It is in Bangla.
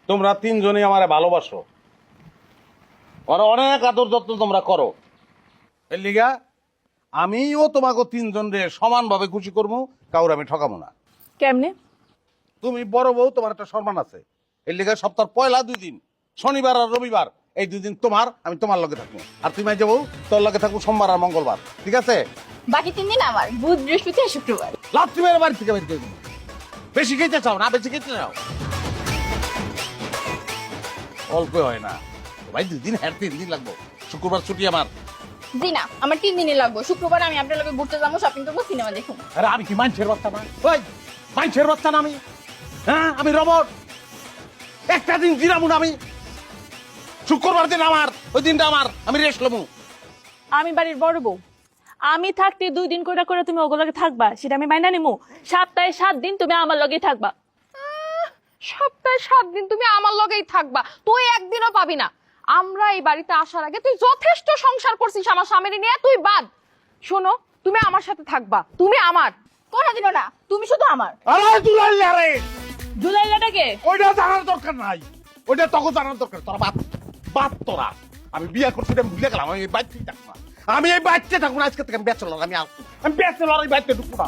তোমরা তিনজনই আমারে ভালোবাসো, আর অনেক আদর যত্ন তোমরা করো। এর লিগা আমিও তোমাকে তিনজন রে সমানভাবে খুশি করবো, কাউর আমি ঠকাবো না। কেমনে? তুমি বড় বউ, তোমার একটা সম্মান আছে। এর লিগা সপ্তাহ পয়লা 2 দিন, শনিবার আর রবিবার, এই 2 দিন তোমার, আমি তোমার লগে থাকবো। আর তুমি যাবো তোর লগে থাকবো সোমবার আর মঙ্গলবার, ঠিক আছে? বাকি 3 দিন আমার, বুধ বৃহস্পতি আর শুক্রবার। লাত্তি মেরে বাড়ি থেকে বের করে দেবো। বেশি খেতে চাও না, বেশি খেতে চাও অল্প হয় না ভাই। 2 দিন, হ্যাঁ 3 দিন লাগবো। শুক্রবার ছুটি আমার। জি না, আমার 3 দিনই লাগবে। শুক্রবার আমি আপনার লগে ঘুরতে যাবো, শপিং করবো, সিনেমা দেখবো। আরে আমি কি মানুষের বাচ্চা না? ওই মানুষের বাচ্চা না আমি? হ্যাঁ আমি রবট? একটা দিন জিরামু না আমি? শুক্রবার দিন আমার, ওই দিনটা আমার, আমি রেস্ট লমু। আমি বাড়ির বড় বউ, আমি থাকতে 2 দিন করে করে তুমি ওগুলোকে থাকবা, সেটা আমি মাইনা নিমু? সপ্তাহে 7 দিন তুমি আমার লগেই থাকবা। সপ্তাহে 7 দিন তুমি আমার লগেই থাকবা, তুই একদিনও পাবি না। আমরা এই বাড়িতে আসার আগে তুই যথেষ্ট সংসার করছিস আমার স্বামীর নিয়ে, তুই বাদ। শোনো, তুমি আমার সাথে থাকবা, তুমি আমার। কোনোদিনও না, তুমি শুধু আমার। আরে দুলাল আরে, জুলাইলাটাকে ওইটা জানার দরকার নাই, ওইটা তখন জানার দরকার। তোরা বাদ বাদ, তোরা আমি বিয়ে করছি আমি ভুলে গেলাম। আমি এই বাচ্চাই থাকবো না, আমি এই বাচ্চা থাকবো না। আজকে থেকে আমি ব্যাচেলর, আমি ব্যাচেলর, এই বাচ্চা ঢুকবো না।